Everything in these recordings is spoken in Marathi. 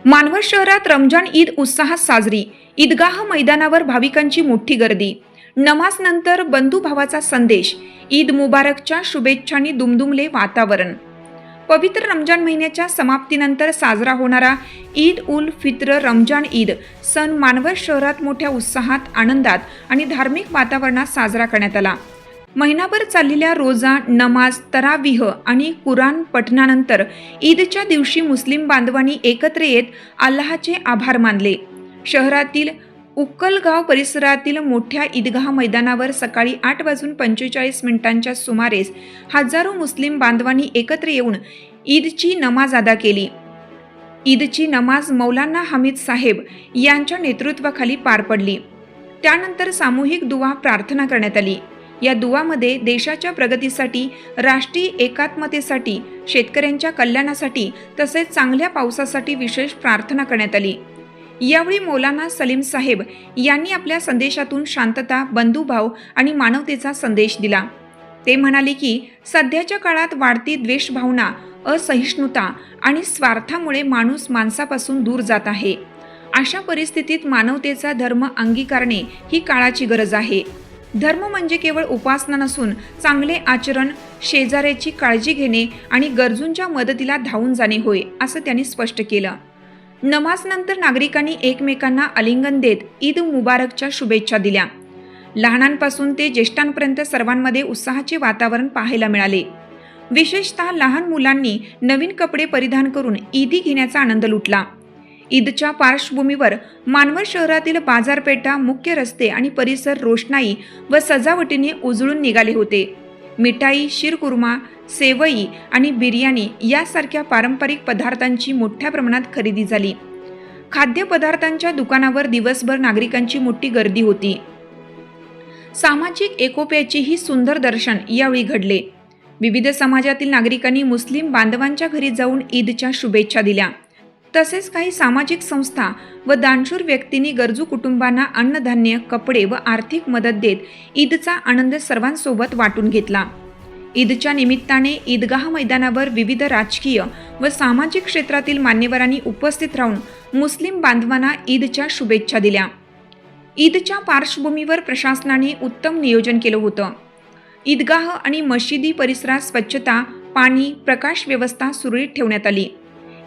मानवत शहरात रमजान ईद उत्साहात साजरी। ईदगाह मैदानावर भाविकांची मोठी गर्दी। नमाज नंतर बंधुभावाचा संदेश। ईद मुबारकच्या शुभेच्छांनी दुमदुमले वातावरण। पवित्र रमजान महिन्याच्या समाप्तीनंतर साजरा होणारा ईद उल फित्र रमजान ईद सण मानवत शहरात मोठ्या उत्साहात, आनंदात आणि धार्मिक वातावरणात साजरा करण्यात आला। महिनाभर चाललेल्या रोजा, नमाज, तरावीह आणि कुराण पठणानंतर ईदच्या दिवशी मुस्लिम बांधवांनी एकत्र येत अल्लाहचे आभार मानले। शहरातील उक्कलगाव परिसरातील मोठ्या ईदगाह मैदानावर सकाळी 8:45 सुमारेस हजारो मुस्लिम बांधवांनी एकत्र येऊन ईदची नमाज अदा केली। ईदची नमाज मौलाना हमीद साहेब यांच्या नेतृत्वाखाली पार पडली। त्यानंतर सामूहिक दुआ प्रार्थना करण्यात आली। या दुआमध्ये देशाच्या प्रगतीसाठी, राष्ट्रीय एकात्मतेसाठी, शेतकऱ्यांच्या कल्याणासाठी तसेच चांगल्या पावसासाठी विशेष प्रार्थना करण्यात आली। यावेळी मौलाना सलीम साहेब यांनी आपल्या संदेशातून शांतता, बंधुभाव आणि मानवतेचा संदेश दिला। ते म्हणाले की सध्याच्या काळात वाढती द्वेषभावना, असहिष्णुता आणि स्वार्थामुळे माणूस माणसापासून दूर जात आहे। अशा परिस्थितीत मानवतेचा धर्म अंगीकारणे ही काळाची गरज आहे। धर्म म्हणजे केवळ उपासना नसून चांगले आचरण, शेजाऱ्याची काळजी घेणे आणि गरजूंच्या मदतीला धावून जाणे होय, असं त्यांनी स्पष्ट केलं। नमाजनंतर नागरिकांनी एकमेकांना आलिंगन देत ईद मुबारकच्या शुभेच्छा दिल्या। लहानांपासून ते ज्येष्ठांपर्यंत सर्वांमध्ये उत्साहाचे वातावरण पाहायला मिळाले। विशेषतः लहान मुलांनी नवीन कपडे परिधान करून ईदी घेण्याचा आनंद लुटला। ईदच्या पार्श्वभूमीवर मानवत शहरातील बाजारपेठा, मुख्य रस्ते आणि परिसर रोषणाई व सजावटीने उजळून निघाले होते। मिठाई, शीरकुर्मा, सेवई आणि बिर्याणी यासारख्या पारंपरिक पदार्थांची मोठ्या प्रमाणात खरेदी झाली। खाद्यपदार्थांच्या दुकानावर दिवसभर नागरिकांची मोठी गर्दी होती। सामाजिक एकोप्याचेही सुंदर दर्शन यावेळी घडले। विविध समाजातील नागरिकांनी मुस्लिम बांधवांच्या घरी जाऊन ईदच्या शुभेच्छा दिल्या। तसेच काही सामाजिक संस्था व दानशूर व्यक्तींनी गरजू कुटुंबांना अन्नधान्य, कपडे व आर्थिक मदत देत ईदचा आनंद सर्वांसोबत वाटून घेतला। ईदच्या निमित्ताने ईदगाह मैदानावर विविध राजकीय व सामाजिक क्षेत्रातील मान्यवरांनी उपस्थित राहून मुस्लिम बांधवांना ईदच्या शुभेच्छा दिल्या। ईदच्या पार्श्वभूमीवर प्रशासनाने उत्तम नियोजन केलं होतं। ईदगाह आणि मशिदी परिसरात स्वच्छता, पाणी, प्रकाश व्यवस्था सुरळीत ठेवण्यात आली।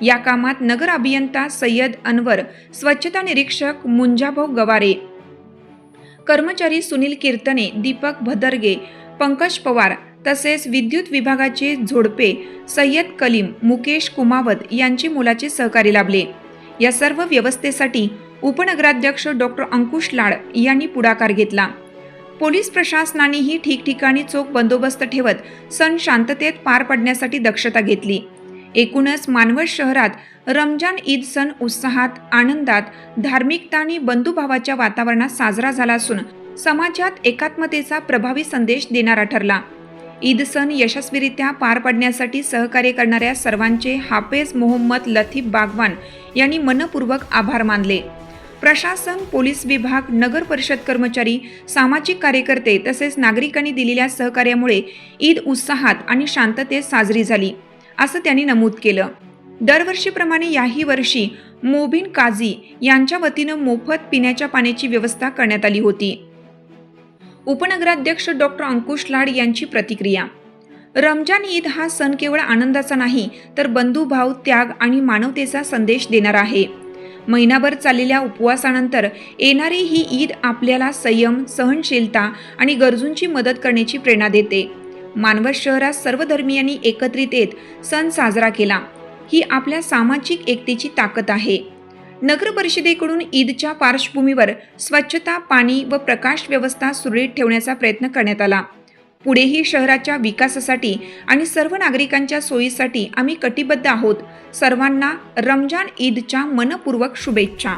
या कामात नगर अभियंता सय्यद अनवर, स्वच्छता निरीक्षक मुंजाभाऊ गवारे, कर्मचारी सुनील कीर्तने, दीपक भदरगे, पंकज पवार तसेच विद्युत विभागाचे झोडपे सय्यद कलीम, मुकेश कुमावत यांचे मोलाचे सहकार्य लाभले। या सर्व व्यवस्थेसाठी उपनगराध्यक्ष डॉक्टर अंकुश लाड यांनी पुढाकार घेतला। पोलीस प्रशासनानेही ठिकठिकाणी चोख बंदोबस्त ठेवत सण शांततेत पार पडण्यासाठी दक्षता घेतली। एकूणच मानवत शहरात रमजान ईद सण उत्साहात, आनंदात, धार्मिकता आणि बंधुभावाच्या वातावरणात साजरा झाला असून समाजात एकात्मतेचा प्रभावी संदेश देणारा ठरला। ईद सण यशस्वीरित्या पार पाडण्यासाठी सहकार्य करणाऱ्या सर्वांचे हाफेज मोहम्मद लतीफ बागवान यांनी मनपूर्वक आभार मानले। प्रशासन, पोलीस विभाग, नगर परिषद कर्मचारी, सामाजिक कार्यकर्ते तसेच नागरिकांनी दिलेल्या सहकार्यामुळे ईद उत्साहात आणि शांततेत साजरी झाली, असं त्यांनी नमूद केलं। दरवर्षीप्रमाणे याही वर्षी मोबिन काझी यांच्या वतीनं मोफत पिण्याच्या पाण्याची व्यवस्था करण्यात आली होती। उपनगराध्यक्ष डॉक्टर अंकुश लाड यांची प्रतिक्रिया। रमजान ईद हा सण केवळ आनंदाचा नाही तर बंधुभाव, त्याग आणि मानवतेचा संदेश देणारा आहे। महिनाभर चाललेल्या उपवासानंतर येणारी ही ईद आपल्याला संयम, सहनशीलता आणि गरजूंची मदत करण्याची प्रेरणा देते। मानवत शहरात सर्व धर्मियांनी एकत्रित येत सण साजरा केला, ही आपल्या सामाजिक एकतेची ताकद आहे। नगर परिषदेकडून ईदच्या पार्श्वभूमीवर स्वच्छता, पाणी व प्रकाश व्यवस्था सुरळीत ठेवण्याचा प्रयत्न करण्यात आला। पुढेही शहराच्या विकासासाठी आणि सर्व नागरिकांच्या सोयीसाठी आम्ही कटिबद्ध आहोत। सर्वांना रमजान ईदच्या मनपूर्वक शुभेच्छा।